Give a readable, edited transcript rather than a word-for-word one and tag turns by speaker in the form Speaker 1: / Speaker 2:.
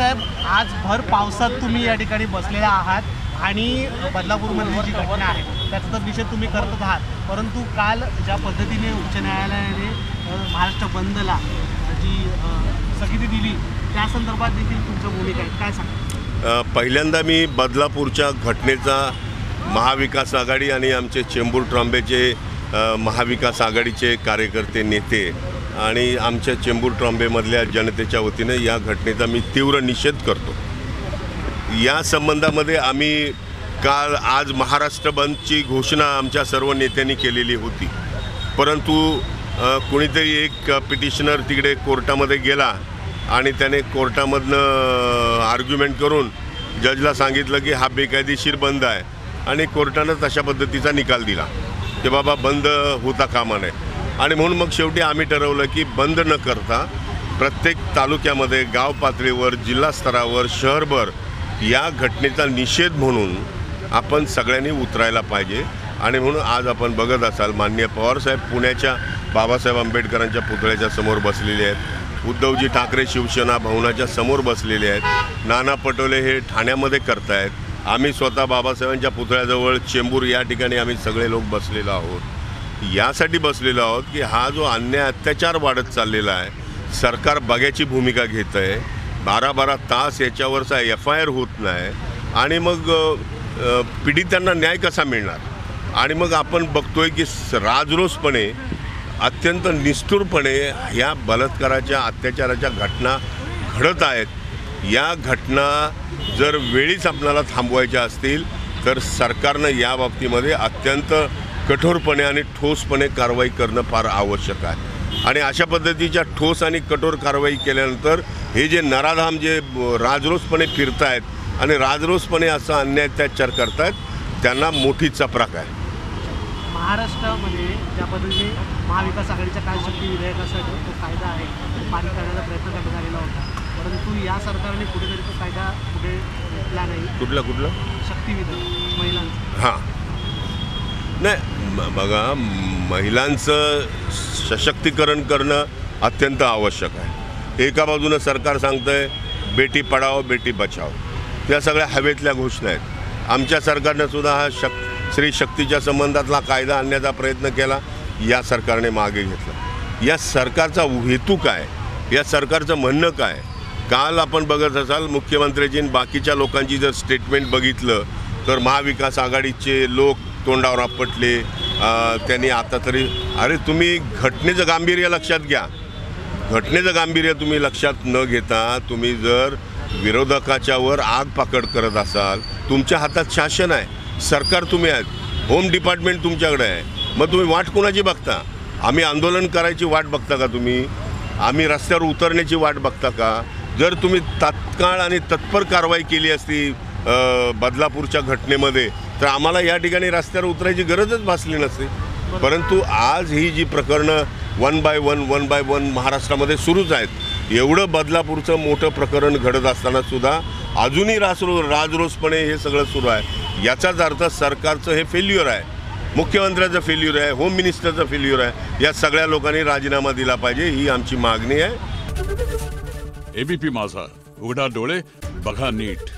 Speaker 1: साहेब, आज भर पावसात तुम्ही या ठिकाणी बसलेला आहात आणि बदलापूरमधली जी घटना आहे त्याचा तर निषेध तुम्ही करत आहात, परंतु काल ज्या पद्धतीने उच्च न्यायालयाने महाराष्ट्र बंदला जी स्थगिती दिली त्या संदर्भात देखील तुमचं भूमिका आहे, काय सांगा?
Speaker 2: पहिल्यांदा मी बदलापूरच्या घटनेचा महाविकास आघाडी आणि आमचे चेंबूर ट्रॉम्बेचे महाविकास आघाडीचे कार्यकर्ते नेते आणि आमच्या चेंबूर ट्रॉम्बेमधल्या जनतेच्या वतीने या घटनेचा मी तीव्र निषेध करतो। या संबंधामध्ये आम्ही आज महाराष्ट्र बंदची घोषणा आमच्या सर्व नेत्यांनी केलेली होती, परंतु कोणीतरी एक पिटिशनर तिकडे कोर्टामध्ये गेला आणि त्याने कोर्टामधनं आर्ग्युमेंट करून जजला सांगितलं की हा बेकायदेशीर बंद आहे आणि कोर्टानं तशा पद्धतीचा निकाल दिला की बाबा बंद होता कामा नये। आणि म्हणून मग शेवटी आम्ही ठरवलं की बंद न करता प्रत्येक तालुक्यामध्ये, गाव पातळीवर, जिल्हा स्तरावर, शहरभर या घटनेचा निषेध म्हणून आपण सगळ्यांनी उतरायला पाहिजे। आणि म्हणून आज आपण बघत असाल माननीय पवारसाहेब पुण्याच्या बाबासाहेब आंबेडकरांच्या पुतळ्याच्या समोर बसलेले आहेत, उद्धवजी ठाकरे शिवसेना भवनाच्या समोर बसलेले आहेत, नाना पटोले हे ठाण्यामध्ये करतायत, आम्ही स्वतः बाबासाहेबांच्या पुतळ्याजवळ चेंबूर या ठिकाणी आम्ही सगळे लोक बसलेलो आहोत। यासाठी बसलेलो आहोत की हा जो अन्याय अत्याचार वाढत चाललेला आहे, सरकार बघ्याची भूमिका घेत आहे, 12-12 तास याच्यावरचा FIR होत नाही आणि मग पीडितांना न्याय कसा मिळणार? आणि मग आपण बघतोय की राजरोसपणे, अत्यंत निष्ठुरपणे ह्या बलात्काराच्या, अत्याचाराच्या घटना घडत आहेत। या घटना जर वेळीच आपल्याला थांबवायच्या असतील तर सरकारनं या बाबतीमध्ये अत्यंत कठोरपणे आणि ठोसपणे कारवाई करणं फार आवश्यक आहे। आणि अशा पद्धतीच्या ठोस आणि कठोर कारवाई केल्यानंतर हे जे नराधाम जे राजरोसपणे फिरत आहेत आणि राजरोसपणे असा अन्याय अत्याचार करतायत त्यांना मोठी चपराक आहे।
Speaker 1: महाराष्ट्रामध्ये ज्या पद्धतीने महाविकास आघाडीच्या कार्यशक्ती विधेयकासाठी तो कायदा आहे तो पारित करण्याचा प्रयत्न करण्यात आलेला होता, परंतु या सरकारने कुठेतरी तो कायदा कुठे घेतला नाही। कुठला शक्ती विधेयक महिलांचं?
Speaker 2: हां, नाही बघा, महिलांचं सशक्तीकरण करणं अत्यंत आवश्यक आहे। एका बाजूनं सरकार सांगतं आहे बेटी पढाओ बेटी बचाओ, त्या सगळ्या हवेतल्या घोषणा आहेत। आमच्या सरकारनं सुद्धा हा स्त्री शक्तीच्या संबंधातला कायदा आणण्याचा प्रयत्न केला, या सरकारने मागे घेतला। या सरकारचा हेतू काय? या सरकारचं म्हणणं काय? काल आपण बघत असाल मुख्यमंत्र्यांची बाकीच्या लोकांची जर स्टेटमेंट बघितलं तर महाविकास आघाडीचे लोक तोंडावर आपटले। त्यांनी आता तरी, अरे तुम्ही घटनेचं गांभीर्य लक्षात घ्या, घटनेचं गांभीर्य तुम्ही लक्षात न घेता तुम्ही जर विरोधकाच्या वर आग पाकड करत असाल, तुमच्या हातात शासन आहे, सरकार तुम्ही आहेत, होम डिपार्टमेंट तुमच्याकडे आहे, मग तुम्ही वाट कोणाची बघता? आम्ही आंदोलन करायची वाट बघता का तुम्ही? आम्ही रस्त्यावर उतरण्याची वाट बघता का? जर तुम्ही तात्काळ आणि तत्पर कारवाई केली असती बदलापूरच्या घटनेमध्ये तर आम्हाला या ठिकाणी रस्त्यावर उतरायची गरजच भासली नसते। परंतु आज ही जी प्रकरणं वन बाय वन महाराष्ट्रामध्ये सुरूच आहेत। एवढं बदलापूरचं मोठं प्रकरण घडत असताना सुद्धा अजूनही राजरोसपणे हे सगळं सुरू आहे। याचाच अर्थ सरकारचं हे फेल्युअर आहे, मुख्यमंत्र्याचं फेल्युअर आहे, होम मिनिस्टरचं फेल्युअर आहे। या सगळ्या लोकांनी राजीनामा दिला पाहिजे, ही आमची मागणी आहे।
Speaker 3: ABP माझा, उघडा डोळे बघा नीट।